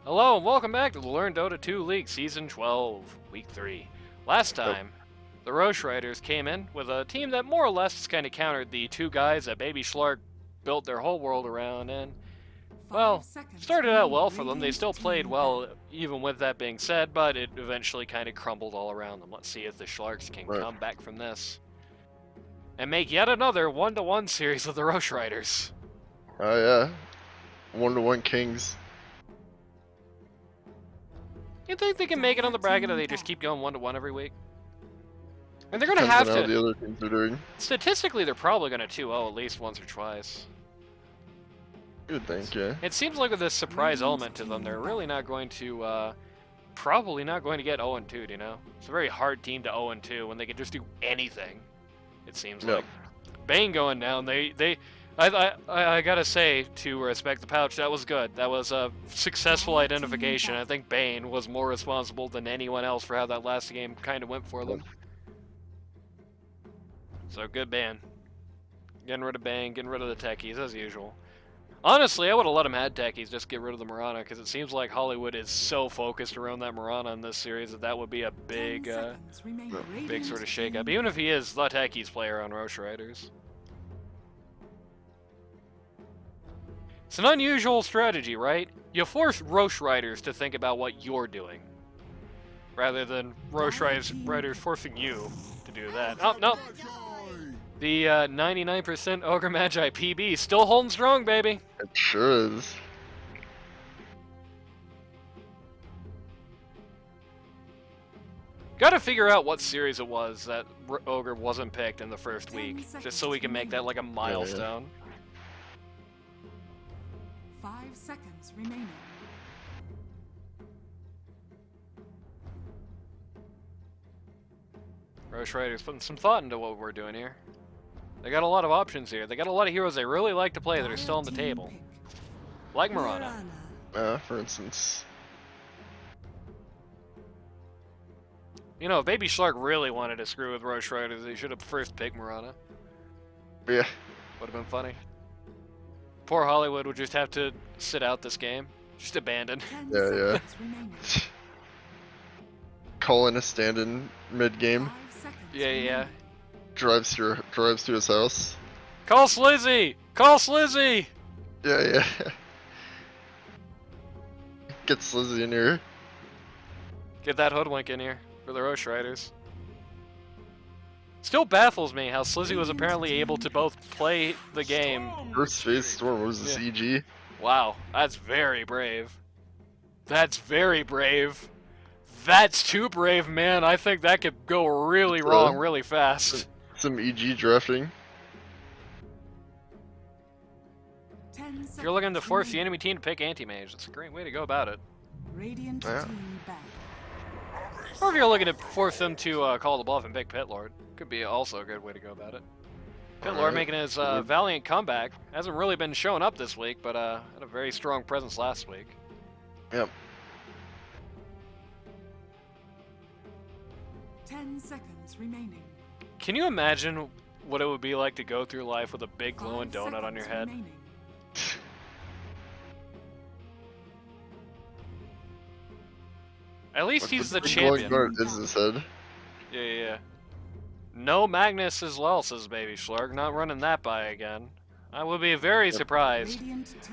Hello and welcome back to the Learn Dota 2 League Season 12, Week 3. Last time, the Rosh Ryders came in with a team that more or less kind of countered the two guys that Baby Shlark built their whole world around, and, well, started out well for them. They still played well, even with that being said, but it eventually kind of crumbled all around them. Let's see if the Shlarks can come back from this and make yet another 1-to-1 series with the Rosh Ryders. Oh yeah, 1-to-1 kings. You think they can make it on the bracket, or they just keep going 1-to-1 every week? And they're gonna have to. How the other teams are doing. Statistically, they're probably gonna 2-0 at least once or twice. You would think, yeah. It seems like with this surprise element to them, they're really not going to, probably not going to get 0-2. You know, it's a very hard team to 0-2 when they can just do anything. It seems like. Bane going down. I gotta say, to respect the pouch, that was good. That was a successful identification. I think Bane was more responsible than anyone else for how that last game kind of went for them. So good Bane. Getting rid of Bane, getting rid of the techies, as usual. Honestly, I would have let him have techies, just get rid of the Mirana, because it seems like Hollywood is so focused around that Mirana in this series that would be a big, big sort of shakeup. Even if he is the techies player on Rosh Ryders. It's an unusual strategy, right? You force Rosh Ryders to think about what you're doing, rather than Rosh Ryders forcing you to do that. Oh, no! The 99% Ogre Magi PB still holding strong, baby! It sure is. Gotta figure out what series it was that Ogre wasn't picked in the first week, just so we can make that like a milestone. 5 seconds remaining. Rosh Ryders putting some thought into what we're doing here. They got a lot of options here. They got a lot of heroes they really like to play that are still on the table. Like Mirana. For instance. You know, if Baby Shlark really wanted to screw with Rosh Ryders, he should have first picked Mirana. Yeah. Would have been funny. Poor Hollywood would just have to sit out this game. Just abandon. Yeah. Call in a stand-in mid-game. Yeah. Drives to his house. Call Slizzy! Call Slizzy! Yeah. Get Slizzy in here. Get that hoodwink in here for the Rosh Ryders. Still baffles me how Slizzy was apparently able to both play the game. First phase Storm was a CG. Wow, that's very brave. That's very brave. That's too brave, man. I think that could go really wrong really fast. Some EG drafting. If you're looking to force the enemy team to pick anti-mage, that's a great way to go about it. Or if you're looking to force them to call the bluff and pick Pit Lord, could be also a good way to go about it. Pit Lord making his valiant comeback. Hasn't really been showing up this week, but had a very strong presence last week. Yep. 10 seconds remaining. Can you imagine what it would be like to go through life with a big glowing donut on your head? Remaining. At least he's the champion. Is his head. Yeah. No Magnus as well, says Baby Shlark. Not running that by again. I would be very surprised.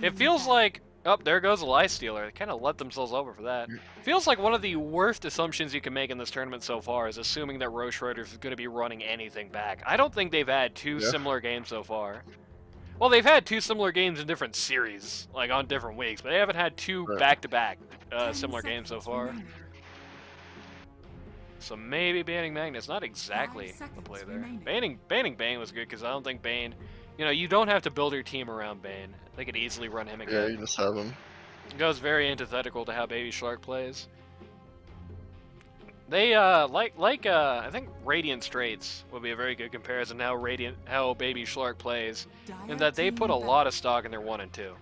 It feels like... Oh, there goes a Lifestealer. They kind of let themselves over for that. Feels like one of the worst assumptions you can make in this tournament so far is assuming that Rosh Ryders is going to be running anything back. I don't think they've had two similar games so far. Well, they've had two similar games in different series, like on different weeks, but they haven't had two back-to-back similar games so far. So maybe banning Magnus, not exactly the play there. Banning Bane was good because I don't think Bane, you know, you don't have to build your team around Bane. They could easily run him again. Yeah, you just have him. It goes very antithetical to how Baby Shlark plays. They I think Radiant Straits would be a very good comparison to how Baby Shlark plays, in that they put a lot of stock in their 1 and 2,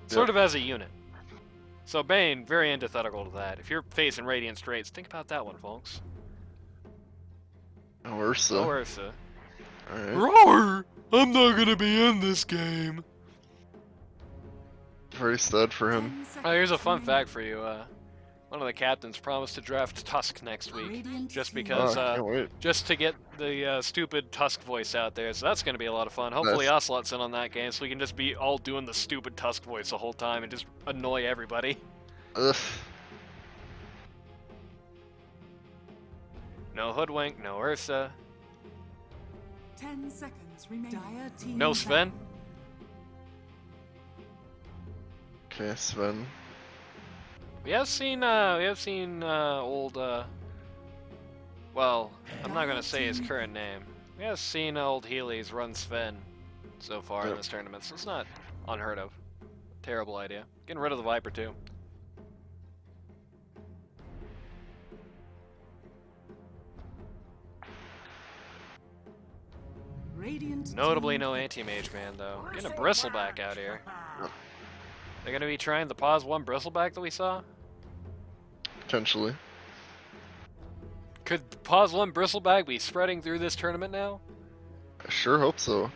sort of as a unit. So Bane, very antithetical to that. If you're facing Radiant Straits, think about that one, folks. Ursa. Alright. Roar! I'm not gonna be in this game. Very sad for him. 10 seconds Oh, here's a fun remaining. fact for you. One of the captains promised to draft Tusk next week, Radiant just team because, Oh, I can't wait. just to get the stupid Tusk voice out there. So that's gonna be a lot of fun. Hopefully Nice. Ocelot's in on that game, so we can just be all doing the stupid Tusk voice the whole time and just annoy everybody. Ugh. No Hoodwink, no Ursa, 10 seconds remaining. Dire team no Sven. Okay, Sven. We have seen old, well, I'm not gonna say his current name. We have seen old Healy's run Sven so far in Yep. this tournament, so it's not unheard of. Terrible idea. Getting rid of the Viper too. Radiant Notably team no pick. anti-mage man though. Getting a Bristleback out here. They're gonna be trying the pause 1 Bristleback that we saw? Potentially. Could pause 1 Bristleback be spreading through this tournament now? I sure hope so.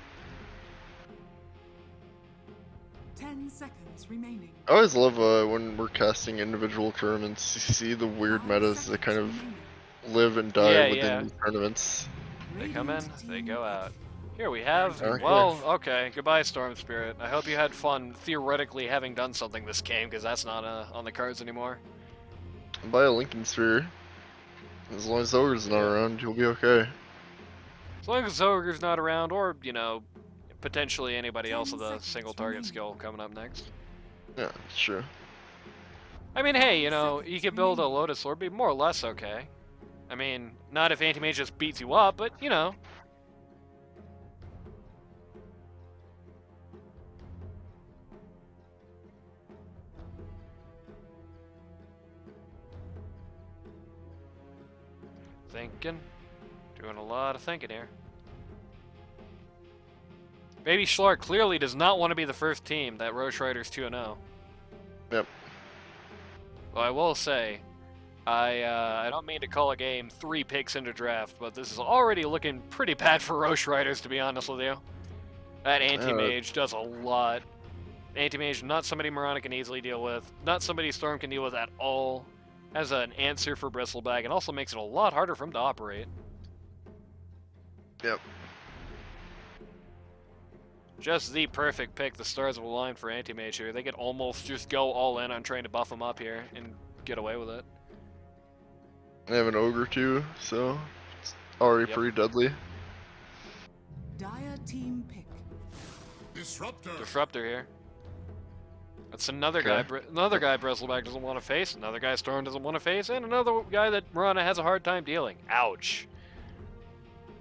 10 seconds remaining. I always love when we're casting individual tournaments, you see the weird 5 metas that kind of seconds live and die Yeah, within yeah. these tournaments. They remaining. come in, Radiant they team go pick. out. Here we have, Okay. well, okay, goodbye Storm Spirit. I hope you had fun theoretically having done something this game, because that's not on the cards anymore. Buy a Lincoln Sphere. As long as Ogre's not around, you'll be okay. As long as Zogre's not around, or, you know, potentially anybody 10 else with a seconds single target remaining. skill coming up next. Yeah, it's true. I mean, hey, you know, you seconds could build a remaining. Lotus Lord, be more or less okay. I mean, not if Anti-Mage just beats you up, but, you know. Thinking. Doing a lot of thinking here. Baby Shlark clearly does not want to be the first team that Rosh Ryders 2-0. Yep. Well, I will say, I don't mean to call a game 3 picks into draft, but this is already looking pretty bad for Rosh Ryders, to be honest with you. That Anti-Mage does a lot. Anti-Mage, not somebody Morana can easily deal with, not somebody Storm can deal with at all. Has an answer for Bristleback, and also makes it a lot harder for him to operate. Yep. Just the perfect pick. The stars will align for Anti-Mage here. They could almost just go all in on trying to buff him up here and get away with it. They have an Ogre too, so it's already Yep. pretty deadly. Dire team pick. Disruptor here. That's another guy. Okay. Another guy Bristleback doesn't want to face. Another guy Storm doesn't want to face, and another guy that Morana has a hard time dealing. Ouch.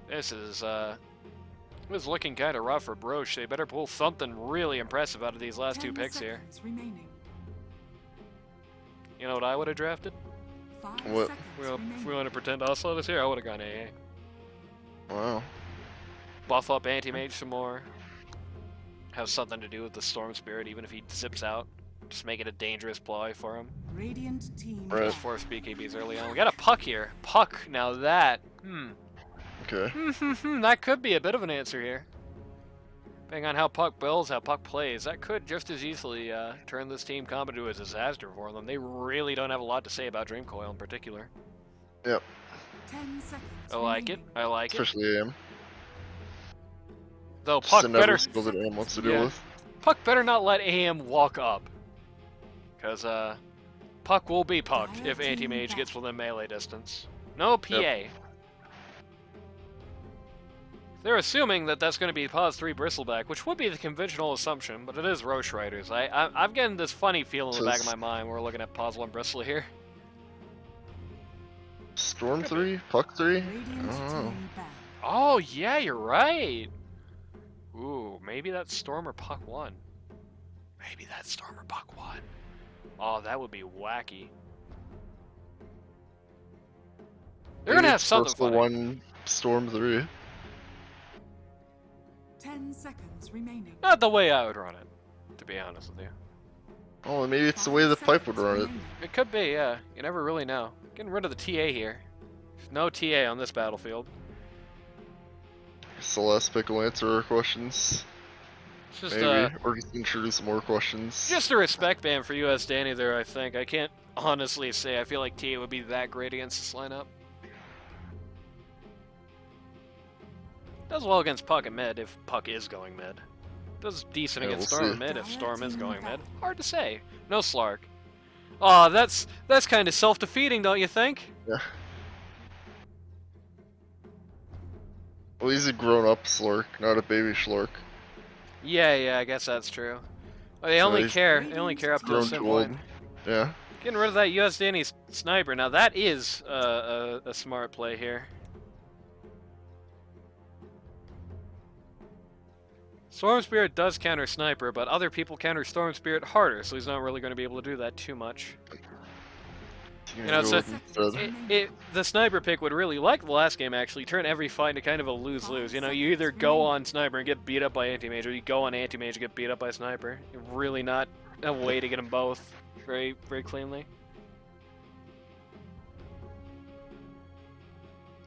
This is looking kind of rough for Broche. They better pull something really impressive out of these last 2 10 picks here. seconds remaining. You know what I would have drafted? 5 What? seconds Well, if we remaining. want to pretend Ocelot is here, I would have gone AA. Wow. Buff up Anti-Mage some more. Have something to do with the Storm Spirit, even if he zips out. Just make it a dangerous ploy for him. Radiant team Right. Just force BKBs early on. We got a Puck here. Puck, now that. Okay. That could be a bit of an answer here. Depending on how Puck builds, how Puck plays, that could just as easily turn this team comp into a disaster for them. They really don't have a lot to say about Dream Coil in particular. Yep. 10 seconds I like it. remaining. I like it. Especially AM. Though Just Puck another better, skill that AM wants to deal Yeah. with. Puck better not let AM walk up. Because Puck will be pucked if Anti-Mage gets within melee distance. No PA. Yep. They're assuming that that's going to be pause 3 Bristleback, which would be the conventional assumption, but it is Rosh Ryders. I'm getting this funny feel in the back of my mind when we're looking at pause 1 Bristle here. Storm 3? Puck 3? I Radiant don't know. team back. Oh, yeah, you're right. Ooh, maybe that's Storm or Puck 1. Maybe that's Storm or Puck 1. Oh, that would be wacky. They're going to have something Bristol funny. 1, Storm 3. 10 seconds remaining. Not the way I would run it, to be honest with you. Oh, maybe it's the way the pipe would run it. It could be, yeah. You never really know. Getting rid of the TA here. There's no TA on this battlefield. It's the last pick will answer our questions. It's just Maybe, or just introduce more questions. just a respect ban for US Danny there, I think. I can't honestly say I feel like TA would be that great against this lineup. Does well against Puck and mid if Puck is going mid. Does decent Yeah, against we'll Storm see. and mid if Storm is going mid. Hard to say. No Shlark. Aw, that's kind of self-defeating, don't you think? Yeah. Well, he's a grown-up Shlark, not a baby Shlark. Yeah, I guess that's true. They So only he's care up to a Grown certain too old. point. Yeah. Getting rid of that US Danny sniper. Now that is a smart play here. Storm Spirit does counter Sniper, but other people counter Storm Spirit harder, so he's not really going to be able to do that too much. You know, so instead. The Sniper pick would really, like the last game actually, turn every fight into kind of a lose-lose. You know, you either go on Sniper and get beat up by Anti-Mage, or you go on Anti-Mage and get beat up by Sniper. Really not a way to get them both very, very cleanly.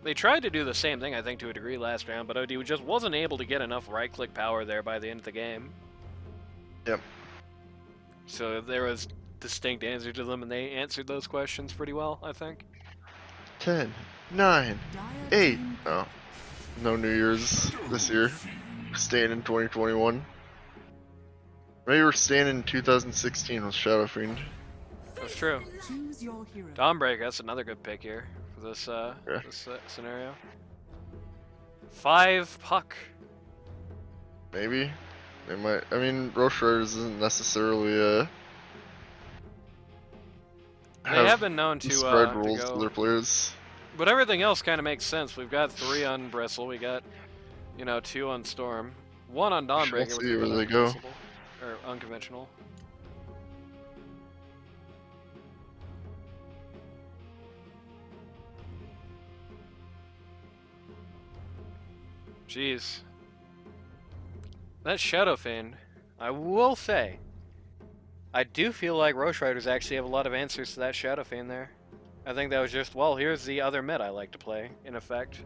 They tried to do the same thing, I think, to a degree last round, but OD just wasn't able to get enough right-click power there by the end of the game. Yep. So there was distinct answer to them, and they answered those questions pretty well, I think. 10, 9, 8. Oh. No New Year's this year. Staying in 2021. Maybe we're staying in 2016 with Shadow Fiend. That's true. Choose your hero. Dawnbreaker, that's another good pick here for this, Yeah. this scenario. 5 Puck. Maybe. They might. I mean, Rosh Ryders isn't necessarily They have been known to spread rules go. to their players. But everything else kind of makes sense. We've got 3 on Bristle. We got, 2 on Storm. 1 on Dawnbreaker, Shall which see is where they go. unconventional- or unconventional. Jeez. That Shadow Fiend, I will say, I do feel like Rosh Ryders actually have a lot of answers to that Shadow Fiend there. I think that was just, well, here's the other mid I like to play, in effect.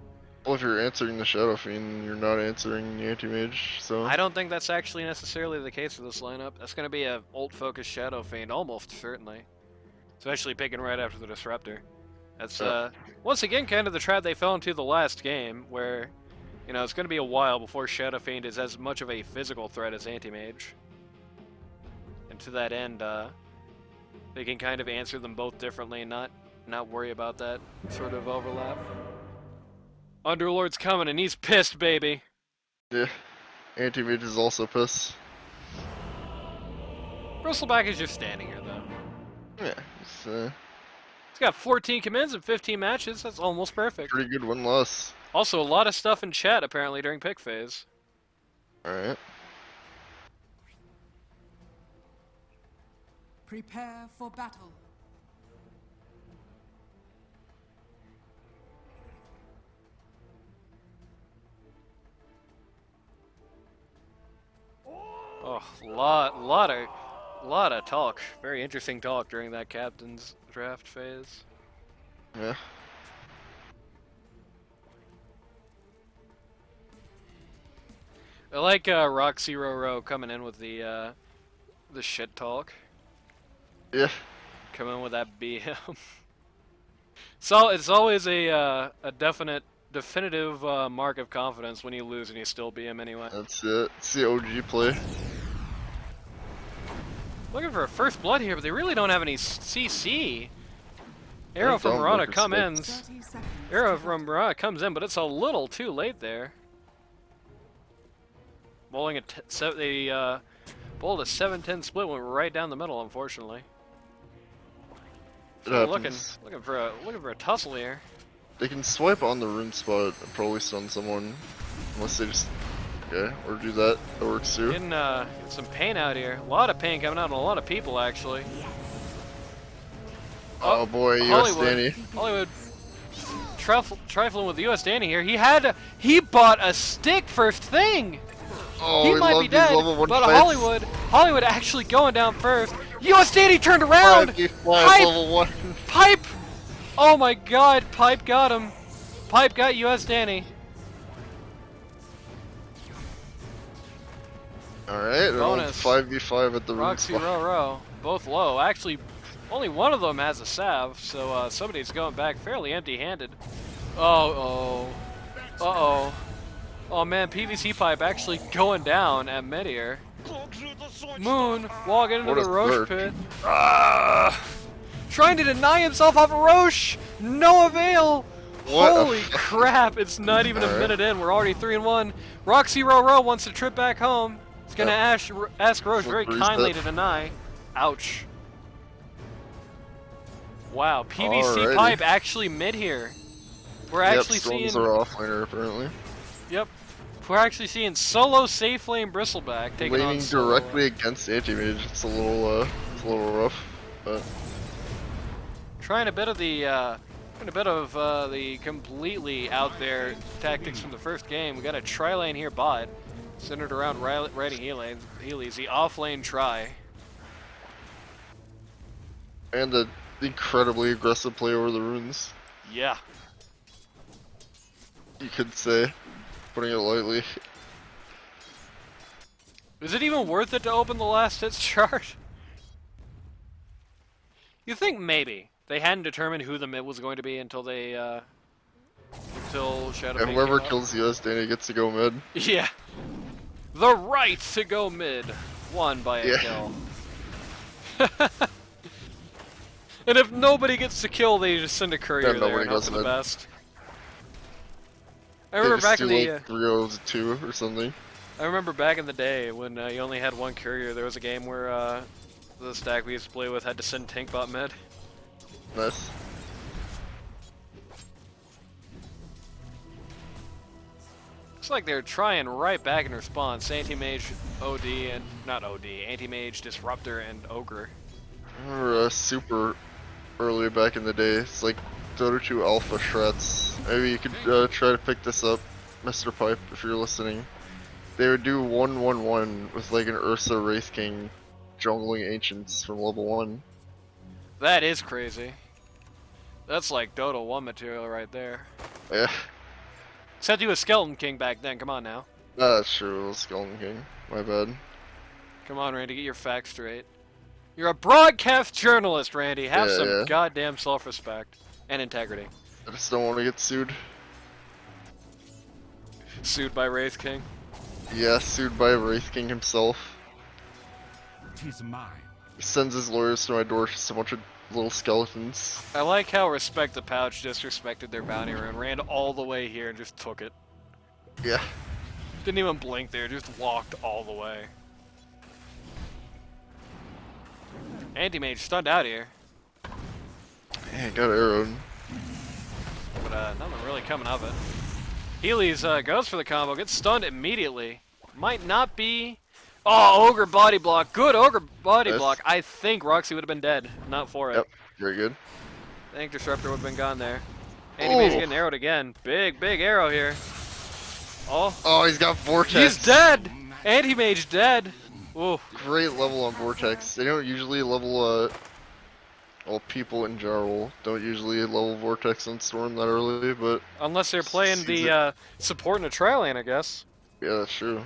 Well, if you're answering the Shadow Fiend, you're not answering the Anti-Mage, so... I don't think that's actually necessarily the case for this lineup. That's going to be a ult-focused Shadow Fiend, almost certainly. Especially picking right after the Disruptor. That's, once again, kind of the trap they fell into the last game, where, it's going to be a while before Shadow Fiend is as much of a physical threat as Anti-Mage. And to that end, they can kind of answer them both differently and not worry about that sort of overlap. Underlord's coming and he's pissed, baby. Yeah. Anti-Mage is also pissed. Bristleback is just standing here, though. Yeah, it's He's got 14 commands in 15 matches. That's almost perfect. pretty good win-loss. Also, a lot of stuff in chat, apparently, during pick phase. Alright. Prepare for battle. Oh, lot of talk. Very interesting talk during that captain's draft phase. Yeah. I like Roxyroro coming in with the shit talk. Yeah. Come in with that BM. So it's always a definitive mark of confidence when you lose and you still BM anyway. That's it. It's the OG play. Looking for a first blood here, but they really don't have any CC. Arrow from don't Murata look at comes. 30 seconds. Arrow from Murata comes in, but it's a little too late there. Bowling they bowled a 7-10 split, went right down the middle, unfortunately. It So happens. looking for a tussle here. They can swipe on the rune spot and probably stun someone. Unless they just... Okay, or do that. That works too. Getting some pain out here. A lot of pain coming out on a lot of people, actually. Oh boy, US Hollywood. Danny. Hollywood trifling with US Danny here. He bought a stick first thing. Oh, He we might love be these dead, level 1 but fights. Hollywood actually going down first. US Danny turned around. 5v5 Pipe! level 1. Pipe! Oh my god, Pipe got him. Pipe got US Danny. Alright, Bonus. 5v5 at the root spot. Roxyroro, both low. Actually, only one of them has a salve, so somebody's going back fairly empty-handed. Uh-oh. Uh-oh. Oh man, PVC pipe actually going down at mid here. Moon walking into What the a Rosh jerk. pit. Trying to deny himself off of Rosh! No avail! What a Holy crap, it's not even a Alright. minute in, we're already 3-1. Roxyroro wants to trip back home. He's gonna ask Rosh very Slippery kindly step. to deny. Ouch. Wow, PVC Alrighty. pipe actually mid here. We're Yep, actually storms seeing... are offlaner apparently. Yep. We're actually seeing solo safe lane Bristleback taking on Laning solo. directly against anti-mage. It's a little rough, but Trying a bit of the completely out there tactics from the first game. We got a tri lane here bot, centered around riding Healy's the off lane try. and the incredibly aggressive play over the runes. Yeah. You could say, putting it lightly. Is it even worth it to open the last hits chart? You think maybe they hadn't determined who the mid was going to be until they until Shadow. And Fate whoever came up? kills US Danny gets to go mid. Yeah. The right to go mid, won by a Yeah. kill. And if nobody gets to kill, they just send a courier Yeah, there nobody and hope goes for the mid. best. I They remember just back do in the like 3-0-2 or something. I remember back in the day when you only had one courier. There was a game where the stack we used to play with had to send tank bot mid. Nice. Looks like they're trying right back in response. Anti-mage, OD, and not OD. Anti-mage, disruptor, and ogre. I remember super early back in the day. It's like Dota 2 Alpha Shreds. Maybe you could try to pick this up, Mr. Pipe, if you're listening. They would do 1-1-1 with like an Ursa Wraith King jungling ancients from level 1. That is crazy. That's like Dota 1 material right there. Yeah, Except you was Skeleton King back then, come on now. that's true. It was Skeleton King. My bad. Come on, Randy, get your facts straight. You're a broadcast journalist, Randy. Have Yeah, some yeah. goddamn self-respect and integrity. I just don't want to get sued. Sued by Wraith King. Yeah, sued by Wraith King himself. 'Tis mine. He sends his lawyers to my door, just a bunch of little skeletons. I like how Respect the Pouch disrespected their bounty rune, ran all the way here and just took it. Yeah. Didn't even blink there, just walked all the way. Anti-mage stunned out here, Man, got arrowed. but nothing really coming of it. Healy's goes for the combo, gets stunned immediately. Might not be... Oh, Ogre body block. Good Ogre body Nice. block. I think Roxy would have been dead, not for it. Yep, very good. I think Disruptor would have been gone there. Anti-mage Oh. getting arrowed again. Big arrow here. Oh, Oh, he's got Vortex. he's dead! Anti-mage dead. Ooh. Great level on Vortex. They don't usually level, well, people in general don't usually level Vortex on Storm that early, but Unless they're playing Sees the support in a trial lane, I guess. yeah, that's true.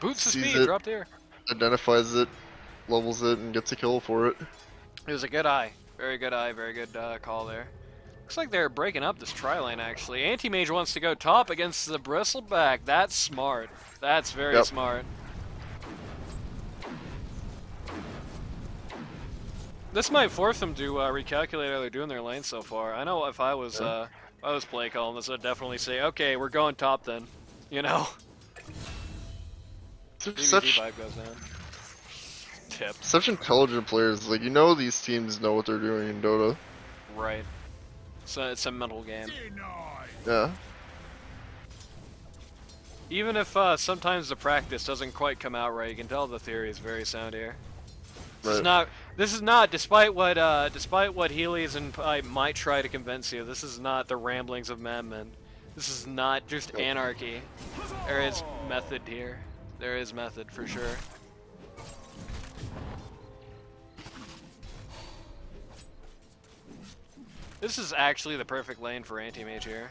Boots the Sees speed, it. dropped here. Identifies it, levels it, and gets a kill for it. It was a good eye. Very good eye, very good call there. Looks like they're breaking up this tri lane actually. Anti-mage wants to go top against the Bristleback. That's smart. That's very Yep. smart. This might force them to recalculate how they're doing their lane so far. I know if I was play calling this, I'd definitely say, okay, we're going top then. You know? Such PvP vibe goes down. Tip. such intelligent players. Like, you know, these teams know what they're doing in Dota. Right. So it's a mental game. Yeah. Even if sometimes the practice doesn't quite come out right, you can tell the theory is very sound here. This is Right. not. This is not. Despite what Healy's and Pipe might try to convince you, this is not the ramblings of madmen. This is not just anarchy. There is method here. There is method for sure. This is actually the perfect lane for anti-mage here.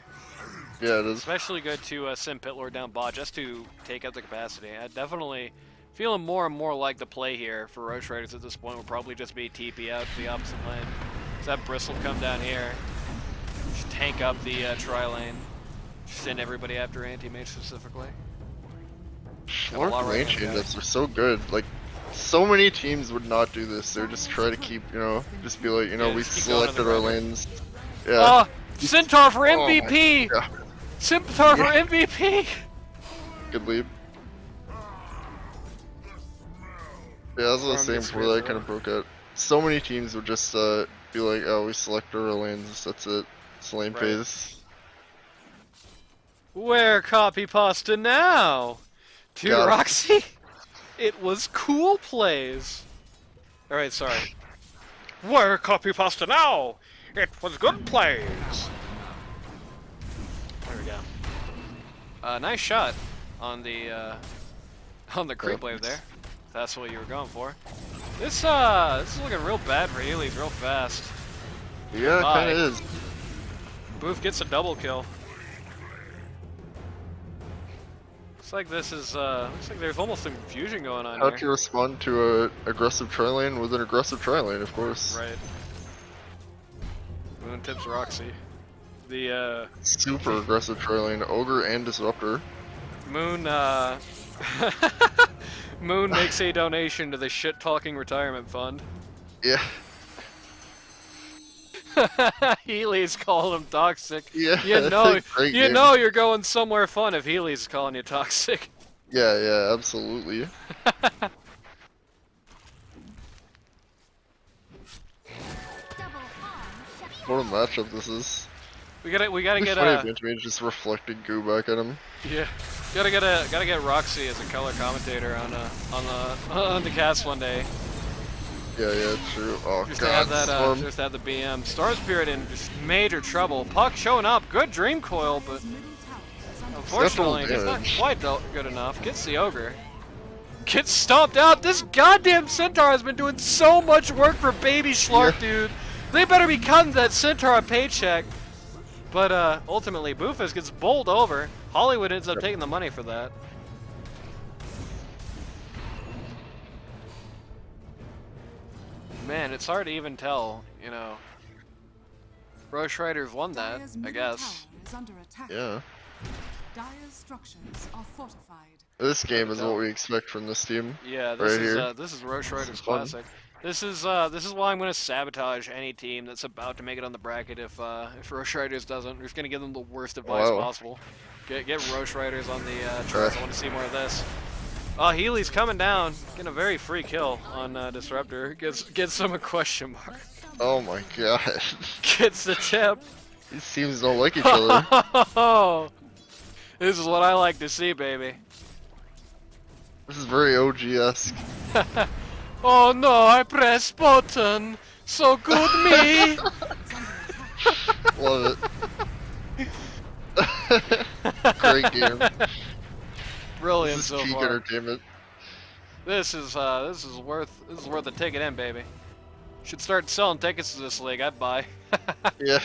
Yeah, it is. Especially good to send Pitlord down bot just to take out the capacity. Definitely Feeling more and more like the play here for Rosh Ryders at this point will probably just be TP out to the opposite lane. So that Bristle come down here, just tank up the tri-lane, send everybody after anti-mage specifically. Shlark lane change-ups are so good. Like, so many teams would not do this. They would just try to keep, you know, just be like, you know, Yeah, we just keep going to selected the our right. lanes. Yeah. Centaur for Oh my MVP! God. Centaur for Yeah. MVP! Good lead. Yeah, that's what I was saying before that kind of broke out. So many teams would just be like, oh, we selected our lanes, that's it. It's lane Right. phase. Where copy pasta now? To Got it. Roxy? It was cool plays. Alright, sorry. Where copy pasta now? It was good plays. There we go. Nice shot on the creep wave there. If that's what you were going for. This is looking real bad for Healy's real fast. Yeah, it Bye. kinda is. Booth gets a double kill. Looks like this is looks like there's almost some confusion going on How here. to respond to a aggressive tri-lane with an aggressive tri-lane, of course. Right. Moon tips Roxy. The Super aggressive tri-lane, Ogre and Disruptor. Moon Moon makes a donation to the shit talking retirement fund. Yeah. Healy's calling him toxic. Yeah, You that's know a great you game. know you're going somewhere fun if Healy's calling you toxic. Yeah, yeah, absolutely. What a matchup this is. We gotta It's get funny a if Antimage just reflected goo back at him. yeah. Gotta get Roxy as a color commentator on the cast one day. Yeah, yeah, true. Oh Just to god, have that Storm. just to have the BM. Star Spirit in just major trouble. Puck showing up. Good Dream Coil, but unfortunately it's not damage. quite good enough. Gets the Ogre. Gets stomped out. This goddamn Centaur has been doing so much work for Baby Shlark, dude. They better be cutting that Centaur a paycheck. But ultimately, Boofus gets bowled over. Hollywood ends up taking the money for that. Man, it's hard to even tell, you know. Rosh Ryders won that, I guess. Yeah. Dire's structures are fortified. This game is what we expect from this team. Yeah, Right here. this is Rosh Ryders fun. classic. This is why I'm gonna sabotage any team that's about to make it on the bracket if Rosh Ryders doesn't. We're just gonna give them the worst advice Wow. possible. Get Rosh Ryders on the charts. I want to see more of this. Healy's coming down, getting a very free kill on Disruptor. Gets him a question mark. Oh my god. Gets the tip. These teams don't like each other. This is what I like to see, baby. This is very OG-esque. Oh no, I press button. So good me. Love it. Great game. Brilliant This is so peak far. entertainment. This is worth a ticket in, baby. Should start selling tickets to this league. I'd buy. Yeah.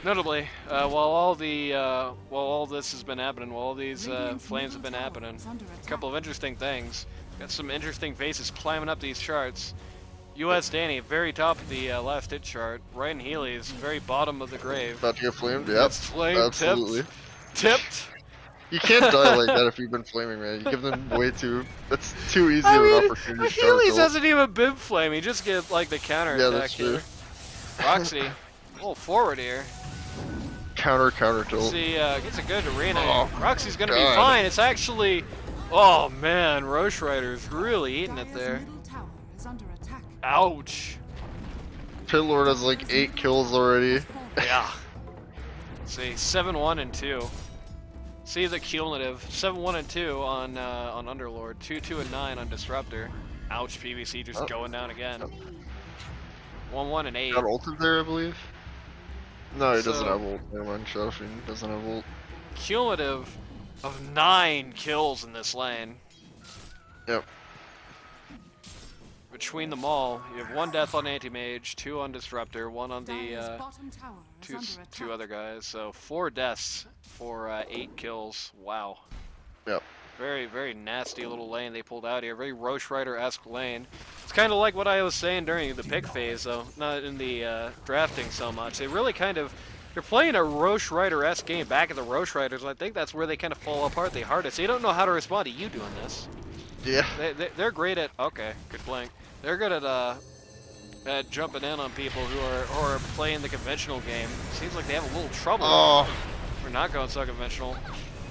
Notably, while all this has been happening, while all these flames have been happening, a couple of interesting things. Got some interesting faces climbing up these charts. US Danny, very top of the last hit chart. Ryan Healy's very bottom of the grave. About to get flamed? Yep. That's flame Absolutely. tipped. You can't die like that if you've been flaming, man. You give them way too... That's too easy I of an mean, opportunity to Healy's start hasn't even been flaming. He just get like the counter Yeah, attack that's true. here. Roxy, oh forward here. Counter tilt. See, gets a good arena. Oh, Roxy's gonna be God. fine. It's actually, oh man, Rosh Ryders really eating it there. Middle tower is under attack. Ouch. Pit Lord has like 8 kills already. Yeah. See, 7-1 and 2. See the cumulative 7-1 and 2 on Underlord, 2-2 and 9 on Disruptor. Ouch, PVC just going down again. 1-1 and 8. Got ulted there, I believe. No, he doesn't So- have ult. Never mind, Shadowfiend doesn't have ult. Cumulative of 9 kills in this lane. Yep. between them all, you have 1 death on Anti-Mage, 2 on Disruptor, 1 on Dire's the bottom tower is under attack. two other guys. So 4 deaths for 8 kills. Wow. Yep. Very, very nasty little lane they pulled out here. Very Rosh Rider-esque lane. It's kind of like what I was saying during the pick phase, though. Not in the drafting so much. They really kind of... They're playing a Rosh Rider-esque game back at the Rosh Riders, and I think that's where they kind of fall apart the hardest. They don't know how to respond to you doing this. Yeah. They're great at... Okay, good blink. They're good at jumping in on people who are playing the conventional game. Seems like they have a little trouble. Oh. We're not going so conventional.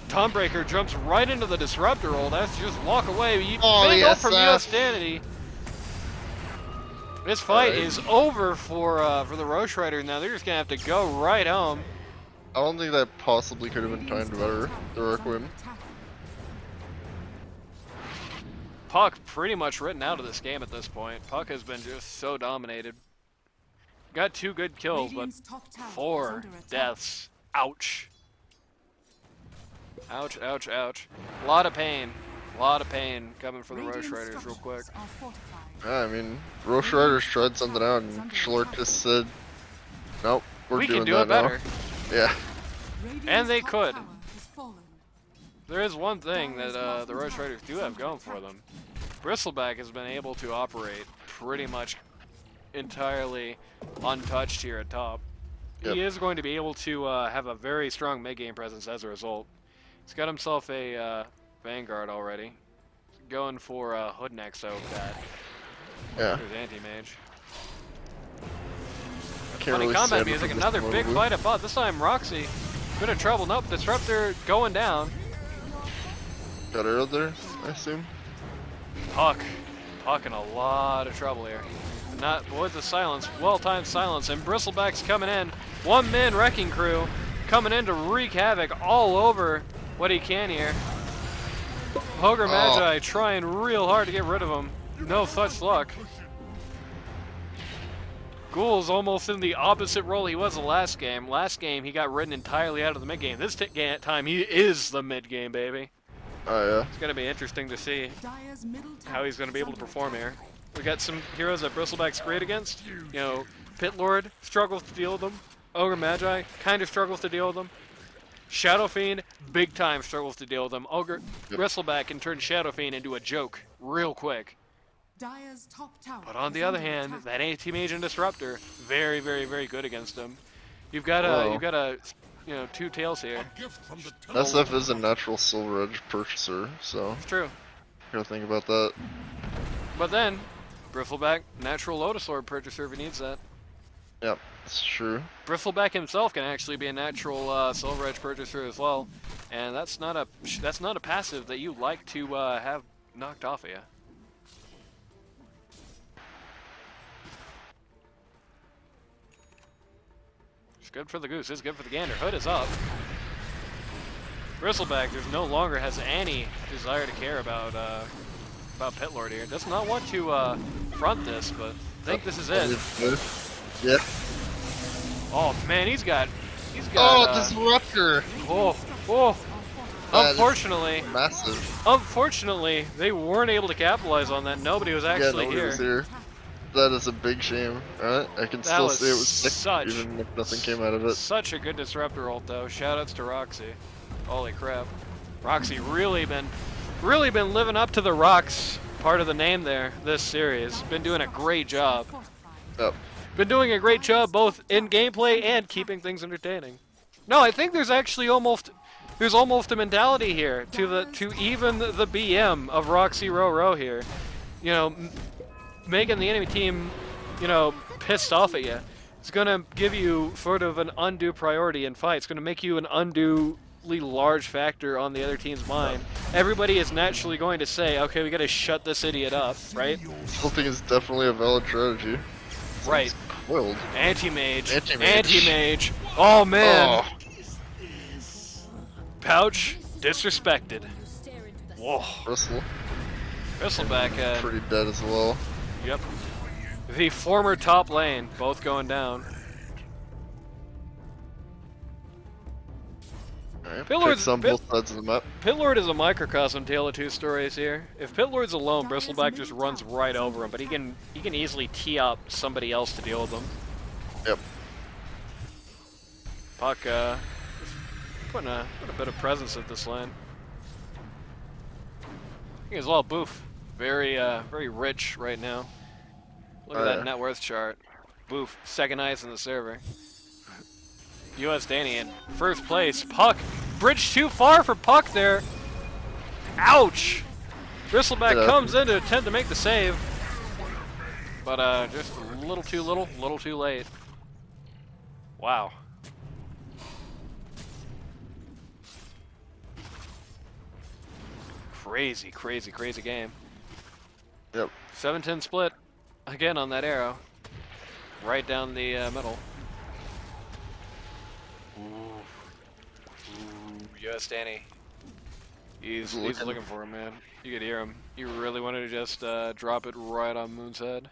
Dawnbreaker jumps right into the Disruptor roll. That's just walk away. You big up from US Sanity. This fight is over for the Rosh Rider now. They're just gonna have to go right home. I don't think that possibly could have been timed better. The Requiem. Puck pretty much written out of this game at this point. Puck has been just so dominated. Got 2 good kills, but 4 deaths. Ouch. Ouch, ouch, ouch. A lot of pain. A lot of pain coming for the Rosh Riders real quick. Yeah, I mean, Rosh Riders tried something out, and Shlark just said, nope, We doing can do that it better. Now. Yeah. And they could. There is one thing that the Rosh Riders do have going for them. Bristleback has been able to operate pretty much entirely untouched here at top. Yep. He is going to be able to have a very strong mid-game presence as a result. He's got himself a Vanguard already. Going for Hood next, so bad. Yeah. There's Anti-Mage. Can't Funny really combat stand music, for this another big move. fight at bot. This time Roxy. Bit of trouble. Nope, Disruptor going down. Got arrow there, I assume. Puck in a lot of trouble here. Not avoids the silence, well-timed silence, and Bristleback's coming in. 1-man wrecking crew coming in to wreak havoc all over what he can here. Ogre Magi trying real hard to get rid of him. No such luck. Ghoul's almost in the opposite role he was the last game. Last game, he got ridden entirely out of the mid-game. This time, he is the mid-game, baby. Oh, yeah. It's going to be interesting to see how he's going to be able to perform here. We got some heroes that Bristleback's great against. You know, Pit Lord struggles to deal with them. Ogre Magi kind of struggles to deal with them. Shadow Fiend, big time struggles to deal with them. Bristleback can turn Shadow Fiend into a joke real quick. But on the other hand, that Anti-Mage and Disruptor, very, very, very good against him. You've got a, you know, 2 tails here. SF is a natural Silver Edge purchaser, so It's true. gotta think about that. But then, Bristleback, natural Lotus Orb purchaser if he needs that. Yep, it's true. Bristleback himself can actually be a natural Silver Edge purchaser as well, and that's not a passive that you like to have knocked off of you. It's good for the goose. It's good for the gander. Hood is up. Bristleback, there's no longer has any desire to care about Pit Lord here. Does not want to front this, but I think this is it. Yeah. Oh man, he's got. Disruptor! Oh. Unfortunately, Massive. Unfortunately, they weren't able to capitalize on that. Nobody was actually nobody was here. That is a big shame. Alright, I can still say it was sick, even if nothing came out of it. Such a good Disruptor ult though. Shoutouts to Roxy. Holy crap. Roxy really been living up to the Rox part of the name there this series. Been doing a great job. Yep. Been doing a great job both in gameplay and keeping things entertaining. No, I think there's actually almost a mentality here to even the BM of Roxyroro here. You know, making the enemy team, you know, pissed off at you. It's gonna give you sort of an undue priority in fights. It's gonna make you an unduly large factor on the other team's mind. Everybody is naturally going to say, okay, we gotta shut this idiot up, right? Tilting is definitely a valid strategy. Right. Coiled. Anti-Mage. Oh man. Pouch disrespected. Whoa. Bristleback. Pretty dead as well. Yep. The former top lane, both going down. Alright, Pitlord's picks on both sides of the map. Pitlord is a microcosm tale of two stories here. If Pitlord's alone, Bristleback just runs right over him, but he can easily tee up somebody else to deal with him. Yep. Puck, putting a bit of presence at this lane. I think as well, Boof, very rich right now. Look at that net worth chart. Boof, second highest in the server. US Danny in first place. Puck, bridge too far for Puck there. Ouch! Bristleback comes in to attempt to make the save, but just a little too late. Wow. Crazy game. Yep. 7-10 split again on that arrow, right down the middle. US Danny. He's looking for him, man. You could hear him. He really wanted to just drop it right on Moon's head.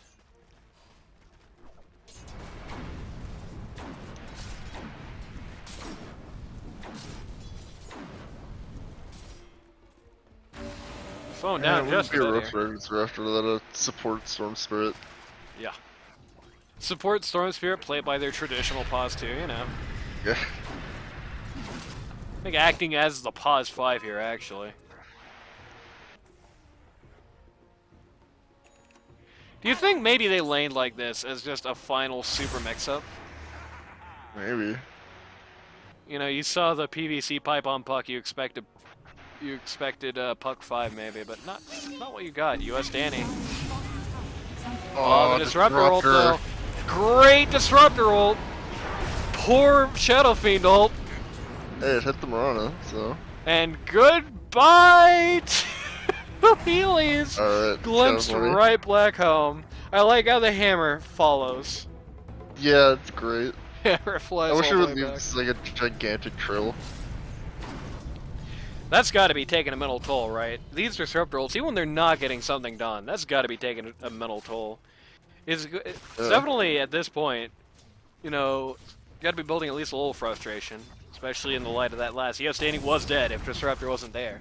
Phone down just a bit Rosh Ryders after that support Storm Spirit. Yeah. Support Storm Spirit played by their traditional pause too, you know. Yeah. I think acting as the pause 5 here, actually. Do you think maybe they laned like this as just a final super mix-up? Maybe. You know, you saw the PVC pipe on Puck, you expected Puck 5 maybe, but not what you got. US Danny. Oh, the Disruptor ult though. Great Disruptor ult. Poor Shadow Fiend ult. Hey, it hit the Marana, so. And goodbye to Healy's. Alright, glimpsed right back home. I like how the hammer follows. Yeah, it's great. Hammer flies I wish it all would the way leave back. this like a gigantic trail. That's got to be taking a mental toll, right? These Disruptor ults, even when they're not getting something done, that's got to be taking a mental toll. It's definitely, at this point, you know, got to be building at least a little frustration, especially in the light of that last. US Danny was dead if Disruptor wasn't there.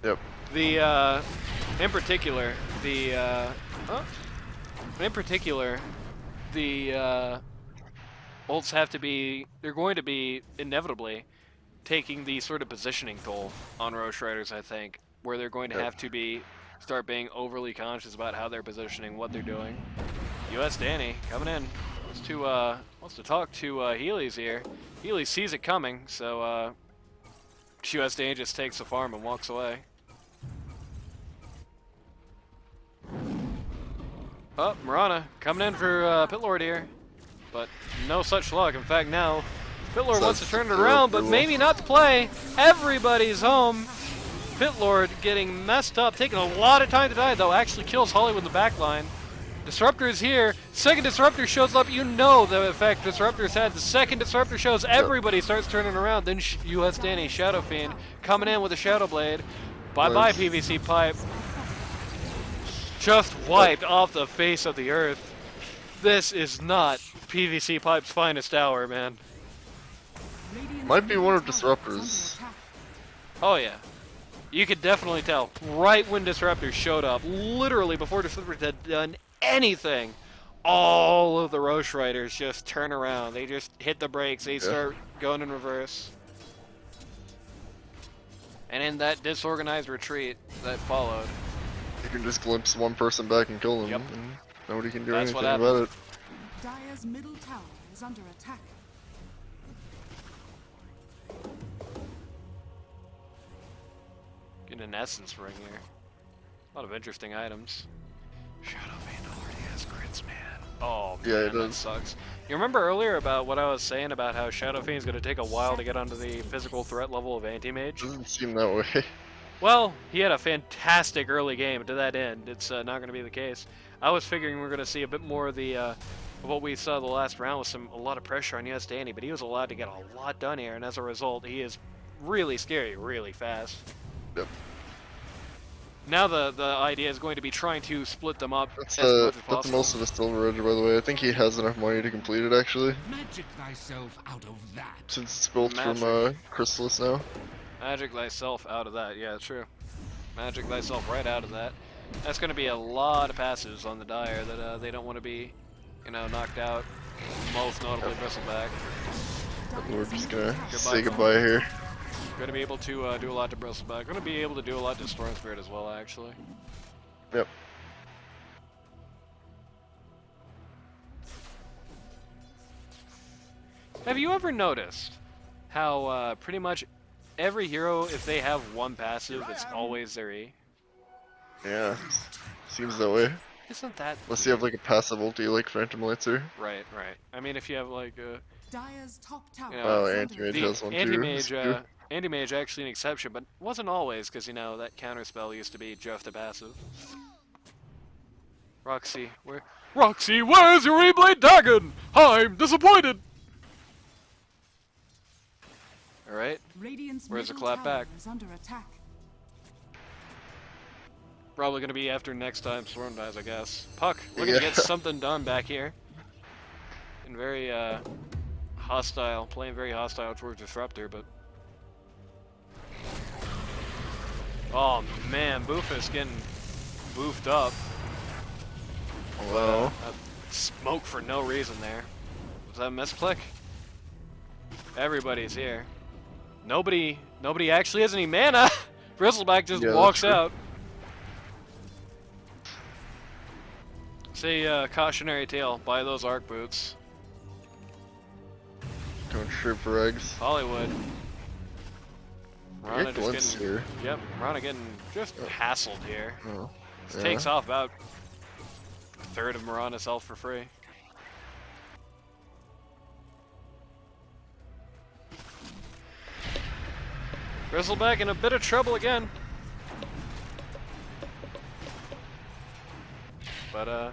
Yep. The, in particular, ults have to be, they're going to be inevitably taking the sort of positioning toll on Rosh Ryders, I think, where they're going to have to start being overly conscious about how they're positioning, what they're doing. US Danny coming in, wants to talk to Healy's here. Healy sees it coming, so US Danny just takes the farm and walks away. Oh, Marana coming in for Pitlord here, but no such luck. In fact, now Pitlord wants to turn it around, but maybe not to play. Everybody's home. Pitlord getting messed up, taking a lot of time to die, though. Actually kills Holly with the backline. Disruptor is here. Second Disruptor shows up. You know the effect Disruptor's had. The second Disruptor shows, everybody starts turning around. Then US Danny, Shadow Fiend, coming in with a Shadow Blade. Bye-bye, PVC Pipe. Just wiped off the face of the earth. This is not PVC Pipe's finest hour, man. Might be one of Disruptors. Oh yeah. You could definitely tell. Right when Disruptor showed up, literally before Disruptor had done anything, all of the Rosh Ryders just turn around. They just hit the brakes. They start going in reverse. And in that disorganized retreat that followed, You can just glimpse one person back and kill them. Yep. And nobody can do That's anything what about it. Dire's middle tower is under attack. getting an essence ring here. A lot of interesting items. Shadow Fiend already has crits, man. Oh man, Yeah, it that does. sucks. You remember earlier about what I was saying about how Shadow Fiend's going to take a while to get onto the physical threat level of Anti-Mage? Doesn't seem that way. Well, he had a fantastic early game. To that end, it's not going to be the case. I was figuring we are going to see a bit more of the what we saw the last round with a lot of pressure on US Danny, but he was allowed to get a lot done here, and as a result, he is really scary, really fast. Yep. Now the idea is going to be trying to split them up That's as much as that's possible. most of the Silver Edge, by the way. I think he has enough money to complete it, actually. Magic thyself out of that. Since it's built from Magic. Chrysalis now. Magic thyself out of that. Yeah, true. Magic thyself right out of that. That's going to be a lot of passives on the Dire that they don't want to be, you know, knocked out. Most notably Bristleback. We're just gonna say goodbye here. Going to be able to do a lot to Bristleback. Going to be able to do a lot to Storm Spirit as well, actually. Yep. Have you ever noticed how pretty much every hero, if they have one passive, it's always their E? Yeah. Seems that way. Isn't that Unless you have like a passive ulti like Phantom Lancer. Right, right. I mean, if you have like Dire's top tower you know, Oh, is Anti-Mage under the has one too. anti-mage, That's true. anti-mage actually an exception, but wasn't always, because you know that counter spell used to be just a passive. Roxy, where's your E-Blade Dragon? I'm disappointed. All right, Radiant's Where's the middle clap tower back? is under attack. probably gonna be after next time Storm dies, I guess. Puck, looking to get something done back here. And very hostile, playing very hostile towards Disruptor, but. Oh man, Boofus getting boofed up. Wow. Smoke for no reason there. Was that a misclick? Everybody's here. Nobody actually has any mana. Bristleback just Yeah, walks that's true. out. Say cautionary tale. Buy those arc boots. Going straight for eggs. Hollywood. Rana Get just glimpse getting. here. Yep. Rana getting just hassled here. Oh. This Yeah. takes off about a third of Mirana's health for free. Bristleback in a bit of trouble again. But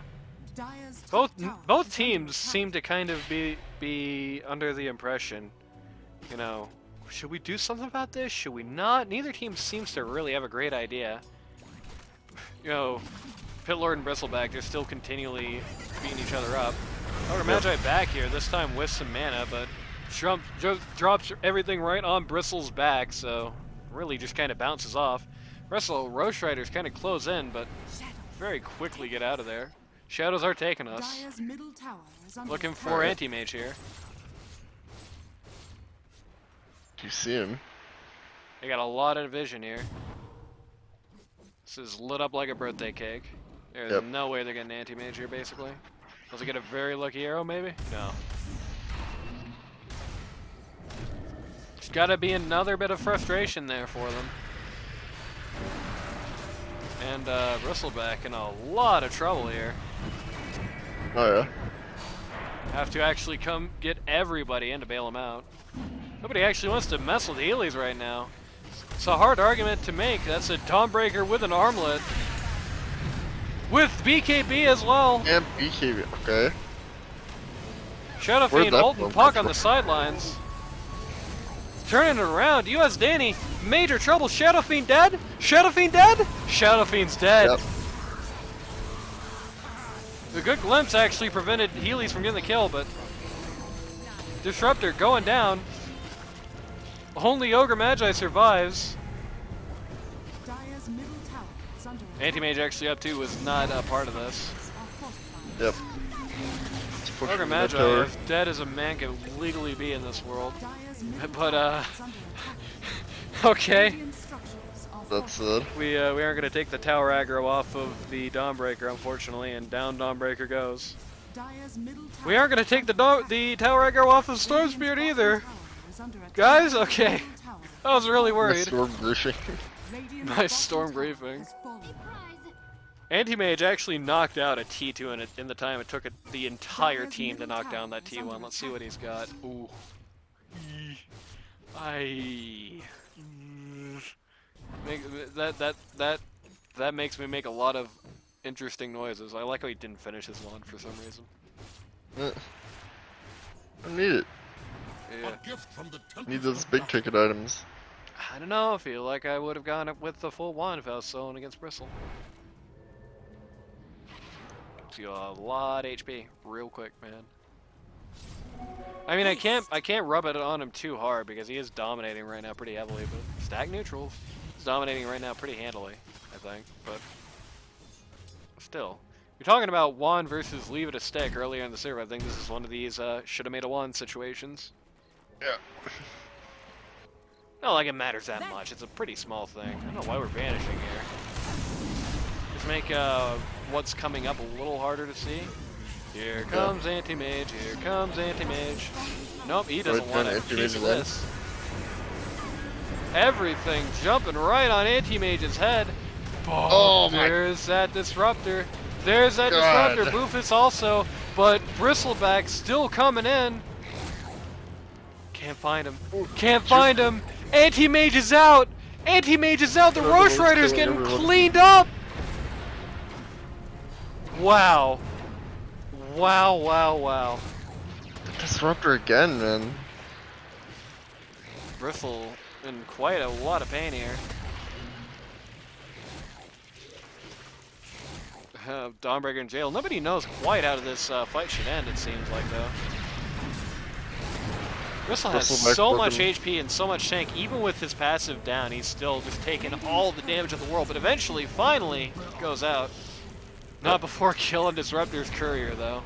Dire's top tower both is teams under attack. seem to kind of be under the impression, you know, should we do something about this? Should we not? Neither team seems to really have a great idea. You know, Pitlord and Bristleback, they're still continually beating each other up. However, Magi back here, this time with some mana, but drops everything right on Bristle's back, so really just kind of bounces off. Rosh Ryders kind of close in, but very quickly get out of there. Shadows are taking us. Dire's middle tower is under Looking attack. for anti-mage here. Do you see him? They got a lot of vision here. This is lit up like a birthday cake. There's Yep. no way they're getting anti-mage here, basically. Does it get a very lucky arrow, maybe? No. There's gotta be another bit of frustration there for them. And Bristleback in a lot of trouble here. Oh yeah. Have to actually come get everybody in to bail him out. Nobody actually wants to mess with Healy's right now. It's a hard argument to make. That's a Dawnbreaker with an armlet. With BKB as well. And BKB. Okay. Shadow Where'd Fiend that holding come Puck from? on the sidelines. Turning it around. US Danny, major trouble. Shadow Fiend dead? Shadow Fiend dead? Shadow Fiend's dead. Yep. The good glimpse actually prevented Healy's from getting the kill, but Disruptor going down. Only Ogre Magi survives. Dire's middle tower is under attack. Anti-Mage actually up too was not a part of this. Are fortified. Yep. Let's push Ogre from that Magi, tower. as dead as a man can legally be in this world. Dire's middle But, tower is under attack. Okay. Radiant structures are That's fortified. it. We aren't going to take the tower aggro off of the Dawnbreaker, unfortunately, and down Dawnbreaker goes. Dire's middle tower We aren't going to is take the under the tower aggro off of Storm Radiant's Spirit bottom either. tower is under attack. Guys, okay. Middle tower. I was really The worried. storm briefing. Radiant's Nice bottom storm tower briefing. has fallen. Anti-Mage actually knocked out a T2 in the time it took the entire team to knock down that T1. Let's see what he's got. Ooh. That makes me make a lot of interesting noises. I like how he didn't finish his one for some reason. I need it. Yeah. A gift from the temple Need those of big battle. ticket items. I don't know. I feel like I would have gone up with the full wand if I was soloing against Bristle. Feel a lot of HP real quick, man. I mean, I can't rub it on him too hard because he is dominating right now pretty heavily. But stack neutrals, he's dominating right now pretty handily, I think. But still, you're talking about wand versus leave it a stick earlier in the server. I think this is one of these should have made a wand situations. Yeah. Not like it matters that much. It's a pretty small thing. I don't know why we're vanishing here. Just make what's coming up a little harder to see. Here comes Anti-Mage, here comes Anti-Mage. Nope, he doesn't want a piece of this. Everything jumping right on Anti-Mage's head. Oh, there's that Disruptor. There's that Disruptor. Boofus also, but Bristleback still coming in. Can't find him. Can't find him. Anti-Mage is out. Anti-Mage is out. The Rosh Ryders getting cleaned up. Wow. Wow, wow, wow. Disruptor again, man. Bristle in quite a lot of pain here. Dawnbreaker in jail. Nobody knows quite how this fight should end, it seems like, though. Bristle has so much HP and so much tank. Even with his passive down, he's still just taking all the damage of the world. But eventually, finally, goes out. Not before killing Disruptor's courier, though.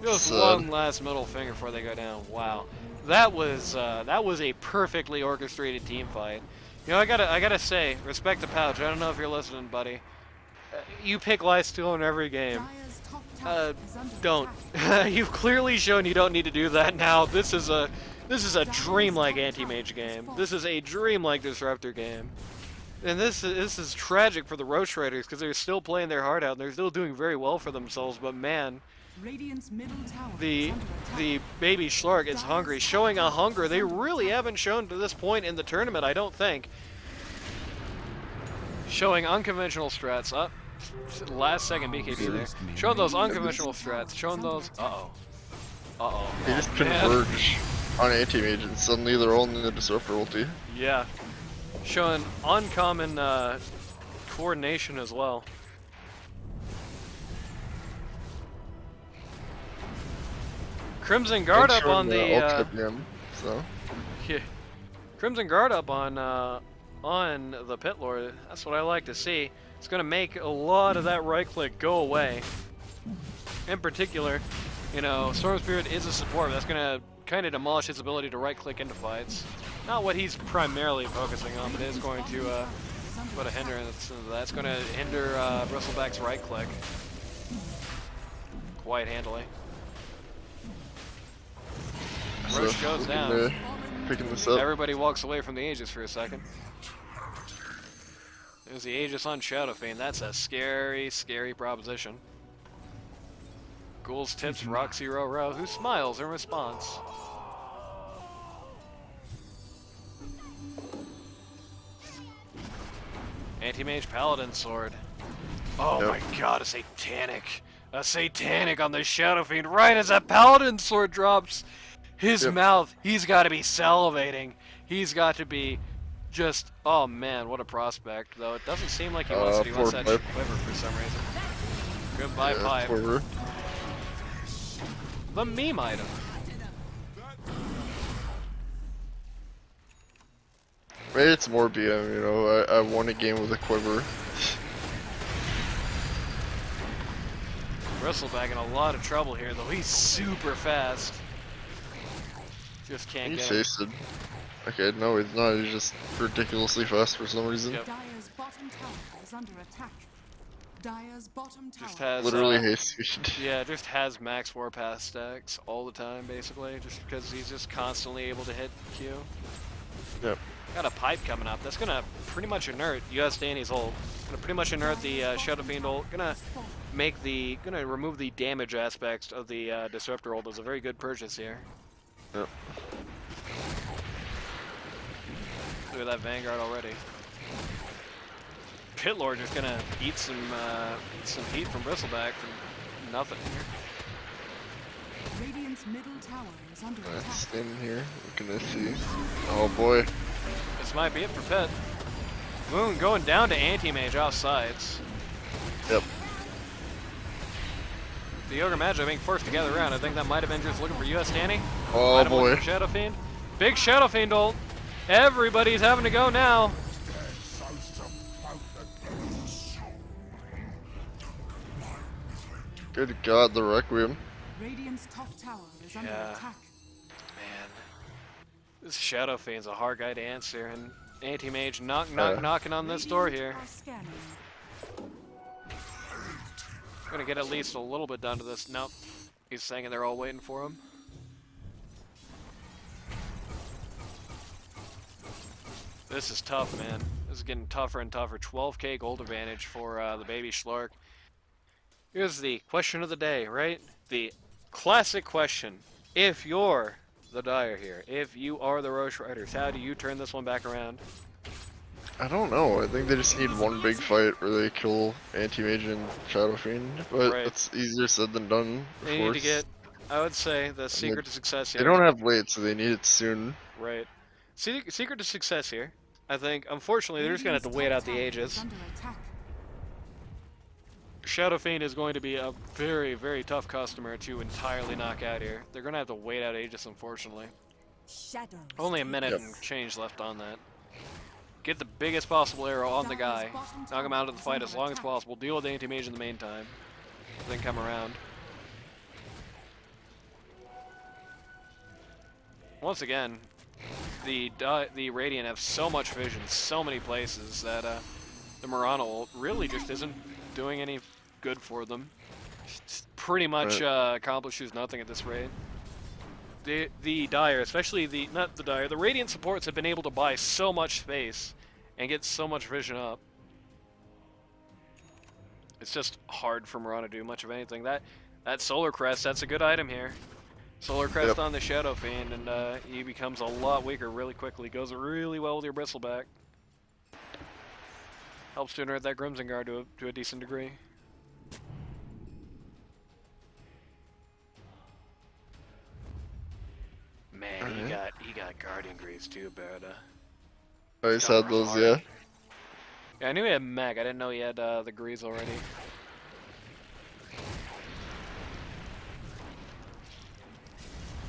Just one last middle finger before they go down. Wow, that was a perfectly orchestrated team fight. You know, I gotta say, respect the pouch. I don't know if you're listening, buddy. You pick lifesteal in every game. Don't. You've clearly shown you don't need to do that now. This is a dreamlike Anti-Mage game. This is a dreamlike Disruptor game. And this is tragic for the Rosh Ryders because they're still playing their heart out and they're still doing very well for themselves. But man, the Baby Shlark is hungry, showing a hunger they really haven't shown to this point in the tournament, I don't think. Showing unconventional strats. Up, last second BKB there. Showing those unconventional strats. Showing those. They just converge on Anti-Mage and suddenly they're all in the Disruptor ulti. Yeah. Showing uncommon coordination as well. Crimson Guard up on the yeah. Crimson Guard up on the Pit Lord. That's what I like to see. It's gonna make a lot of that right click go away. In particular, you know, Storm Spirit is a support. That's gonna kind of demolish his ability to right click into fights. Not what he's primarily focusing on, but it is going to put a hindrance into that. It's going to hinder Bristleback's right click quite handily. Rosh goes down. Picking this up. Everybody walks away from the Aegis for a second. There's the Aegis on Shadow Fiend. That's a scary, scary proposition. Ghouls tips Roxyroro, who smiles in response. Anti-Mage Paladin Sword. Oh my god, a satanic. A satanic on the Shadow Fiend right as that Paladin Sword drops. His mouth, he's got to be salivating. He's got to be just, oh man, what a prospect. Though it doesn't seem like he wants it. He wants that quiver for some reason. Goodbye, pipe. Quiver. The meme item. Maybe it's more BM, you know, I won a game with a quiver. Bristleback in a lot of trouble here, though. He's super fast. Just can't get him. He's hasted. Okay, no, he's not. He's just ridiculously fast for some reason. Yep. Dire's bottom tower is under attack. Dire's bottom tower. Just has literally haste speed. Yeah, just has max warpath stacks all the time, basically, just because he's just constantly able to hit Q. Yep. Got a pipe coming up. That's gonna pretty much inert US Danny's ult. Gonna pretty much inert the Shadow Fiend ult. Gonna remove the damage aspects of the Disruptor ult. It was a very good purchase here. Yep. Look at that Vanguard already. Pit Lord just gonna eat some heat from Bristleback for nothing here. Radiant's middle tower is under attack. Standing here, looking to see. Oh boy. This might be it for Pit. Moon going down to anti-mage off sides. Yep. The Ogre Magi being forced to gather around. I think that might have been just looking for US Danny. Oh Might have boy. looked for Shadow Fiend. Big Shadow Fiend ult. Everybody's having to go now. Good God, the Requiem. Radiant's top tower is under Yeah. attack. Man, this Shadow Fiend's a hard guy to answer, and anti-mage knocking on this door here. Are scanning. Gonna get at least a little bit done to this. Nope. He's saying they're all waiting for him. This is tough, man. This is getting tougher and tougher. 12k gold advantage for the Baby Shlark. Here's the question of the day, right? The classic question. If you're the Dire here, if you are the Rosh Ryders, how do you turn this one back around? I don't know. I think they just need one big fight where they kill Anti-Mage and Shadow Fiend, but Right. it's easier said than done. Of They need to course. get, I would say, the secret to success here. They don't have late, so they need it soon. Right. Secret to success here. I think, unfortunately, they're just going to have to wait out the ages. Under attack. Shadow Fiend is going to be a very, very tough customer to entirely knock out here. They're going to have to wait out ages, unfortunately. Shadows. Only a minute Yep. and change left on that. Get the biggest possible arrow on the guy. Knock him out of the fight as long as possible. Deal with the anti-mage in the meantime. Then come around. Once again, the Radiant have so much vision, so many places that the Mirana ult really just isn't doing any good for them. It's pretty much accomplishes nothing at this rate. The Dire, especially the Radiant supports have been able to buy so much space and get so much vision up. It's just hard for Mirana to do much of anything. That Solar Crest, that's a good item here. Solar Crest on the Shadow Fiend, and he becomes a lot weaker really quickly. Goes really well with your Bristleback. Helps to inert that Crimson Guard to a decent degree. Man, he got Guardian Greaves too, Berta. I just had those, yeah. Yeah, I knew he had Meg. I didn't know he had the Greaves already.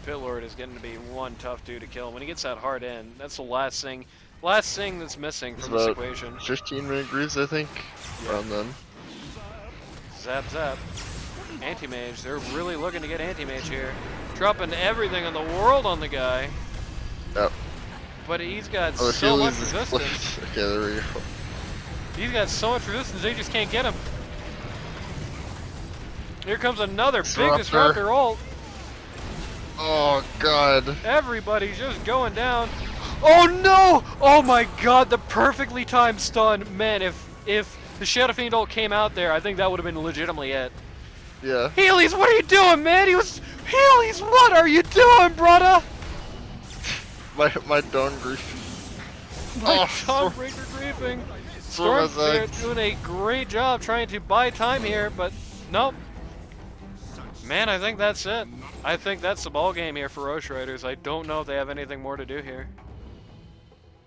Pit Lord is getting to be one tough dude to kill. When he gets that hard in, that's the last thing that's missing It's from this about equation. 15-minute Greaves, I think. Around then. Zap zap. Anti-mage, they're really looking to get anti-mage here. Dropping everything in the world on the guy. Yep. But he's got Oh, the so much Achilles is resistance. split. Okay, there we go. He's got so much resistance, they just can't get him. Here comes another big disruptor ult. Oh God. Everybody's just going down. Oh no! Oh my god, the perfectly timed stun. Man, if the Shadow Fiend ult came out there, I think that would have been legitimately it. Yeah. Heelys, what are you doing, man? Heelys, what are you doing, brother? My Dawn Grief. My Oh, Dawnbreaker griefing. Storm Storm's has doing a great job trying to buy time here, but nope. Man, I think that's it. I think that's the ball game here for Rosh Ryders. I don't know if they have anything more to do here.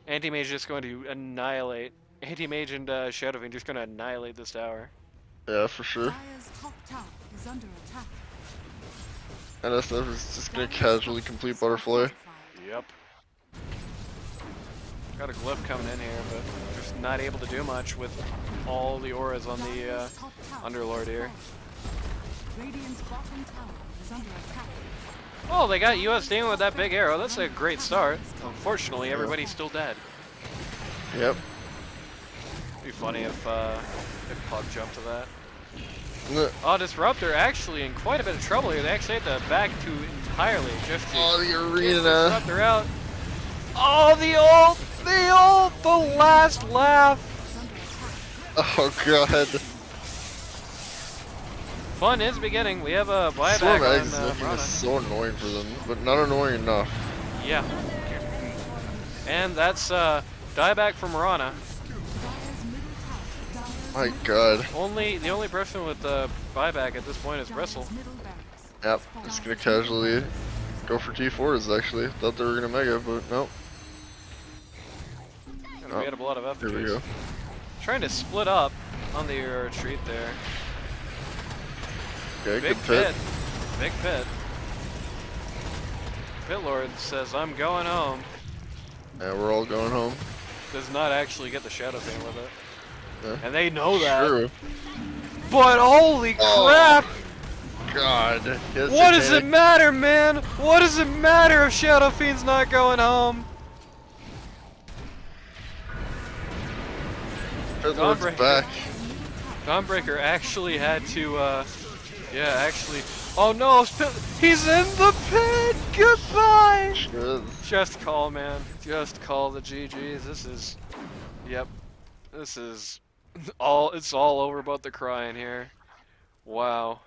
Anti-Mage is just going to annihilate. Anti-Mage and Shadow Fiend just going to annihilate this tower. Yeah, for sure. Dire's top tower is under attack. And SF is just gonna casually complete Butterfly. Yep. Got a glyph coming in here, but just not able to do much with all the auras on the Underlord here. Radiant's bottom tower is under attack. Oh, they got US dealing with that big arrow. That's a great start. Unfortunately, everybody's still dead. Yep. It'd be funny if Pug jumped to that. No. Oh, Disruptor actually in quite a bit of trouble here. They actually had to back to entirely just to Oh, the get arena. Disruptor out. Oh, the ult! The ult! The last laugh! Oh God. Fun is beginning. We have a buyback Storm on Eggs is Brana. so annoying for them, but not annoying enough. Yeah. And that's dieback from Mirana. My God. The only person with the buyback at this point is Bristle. Yep. Just gonna casually go for T4s actually. Thought they were gonna mega, but nope. We had a lot of There we effigies. go. Trying to split up on the retreat there. Okay, Big good pit. Big pit. Pit Lord says, I'm going home. Yeah, we're all going home. Does not actually get the Shadow Thing with it. Yeah. And they know that. True. But holy crap! God. Yes, What does it matter, man? What does it matter if Shadow Fiend's not going home? Pit Lord's Dawnbreaker. back. Dawnbreaker actually had to, yeah, actually. Oh no, he's in the pit! Goodbye! Just call, man. Just call the GGs. This is, yep. This is it's all over but the crying here. Wow.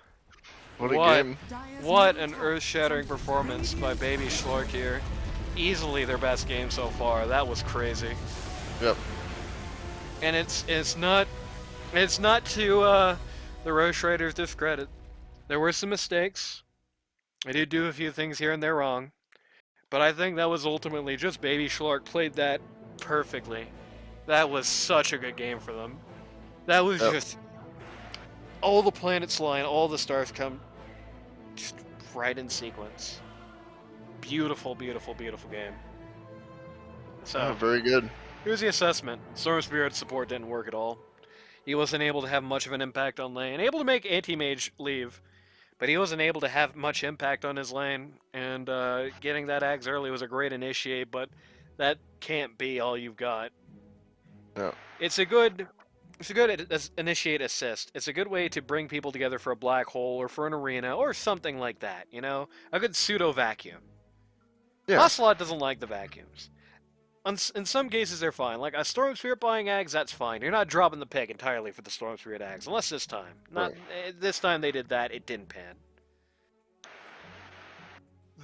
What a game. What an earth-shattering performance by Baby Shlark here. Easily their best game so far. That was crazy. Yep. And it's not to the Rosh Ryders' discredit. There were some mistakes. I did do a few things here and there wrong. But I think that was ultimately just Baby Shlark played that perfectly. That was such a good game for them. That was just all the planets line, all the stars come just right in sequence. Beautiful, beautiful, beautiful game. So, very good. here's the assessment. Storm Spirit's support didn't work at all. He wasn't able to have much of an impact on lane. Able to make Anti-Mage leave, but he wasn't able to have much impact on his lane. And getting that Ags early was a great initiate, but that can't be all you've got. No. It's a good initiate assist. It's a good way to bring people together for a black hole or for an arena or something like that, you know? A good pseudo vacuum. Yeah. Ocelot doesn't like the vacuums. In some cases they're fine. Like a Storm Spirit buying Ags, that's fine. You're not dropping the peg entirely for the Storm Spirit Ags, unless this time. This time they did that, it didn't pan.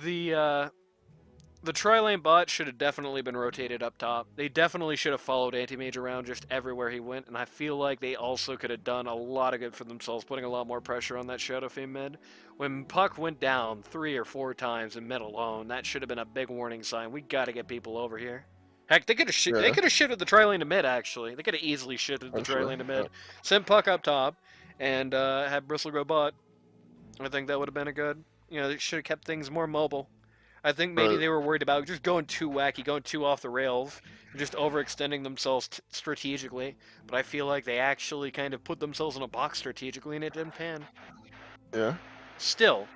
The tri-lane bot should have definitely been rotated up top. They definitely should have followed Anti-Mage around just everywhere he went, and I feel like they also could have done a lot of good for themselves, putting a lot more pressure on that Shadow Fiend mid. When Puck went down 3 or 4 times in mid alone, that should have been a big warning sign. We got to get people over here. Heck, they could have shifted the tri-lane to mid, actually. They could have easily shifted the tri-lane to mid. Sent Puck up top, and had Bristle go bot. I think that would have been a good... You know, they should have kept things more mobile. I think maybe they were worried about just going too wacky, going too off the rails, and just overextending themselves strategically. But I feel like they actually kind of put themselves in a box strategically, and it didn't pan. Yeah. Still,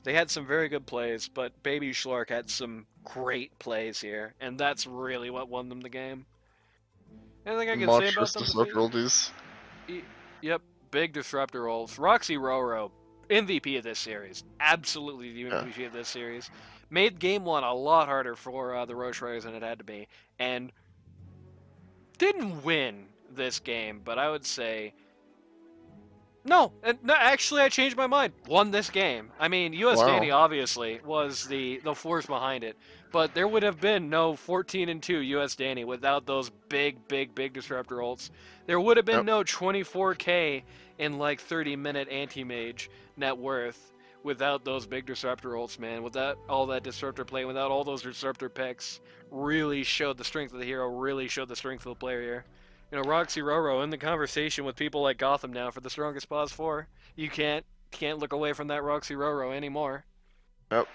they had some very good plays, but Baby Shlark had some great plays here, and that's really what won them the game. Anything I can say about them? Disruptor Yep, big disruptor roles. Roxyroro, MVP of this series. Absolutely the MVP of this series. Made game 1 a lot harder for the Rosh Ryders than it had to be. And didn't win this game, but I would say... No, actually I changed my mind. Won this game. I mean, US Danny obviously was the force behind it. But there would have been no 14-2 US Danny without those big disruptor ults. There would have been no 24k in like 30-minute anti-mage net worth without those big disruptor ults, man. Without all that disruptor play, without all those disruptor picks, really showed the strength of the hero, really showed the strength of the player here. You know, Roxyroro in the conversation with people like Gotham now for the strongest pause 4. You can't look away from that Roxyroro anymore. Yep.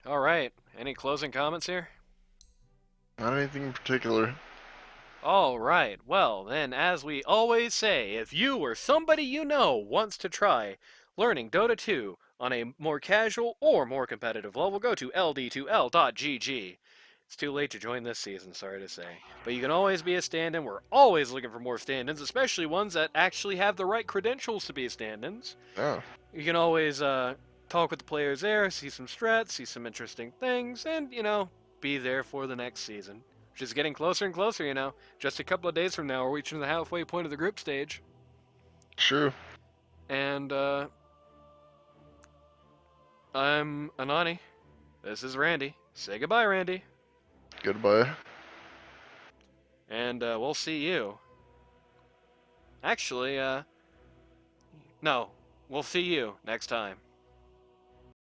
All right. Any closing comments here? Not anything in particular. All right. Well, then, as we always say, if you or somebody you know wants to try learning Dota 2 on a more casual or more competitive level, go to ld2l.gg. It's too late to join this season, sorry to say. But you can always be a stand-in. We're always looking for more stand-ins, especially ones that actually have the right credentials to be stand-ins. Yeah. You can always talk with the players there, see some strats, see some interesting things, and, you know, be there for the next season. Which is getting closer and closer, you know. Just a couple of days from now, we're reaching the halfway point of the group stage. True. And, I'm Anani. This is Randy. Say goodbye, Randy. Goodbye. And, we'll see you. Actually, no. We'll see you next time.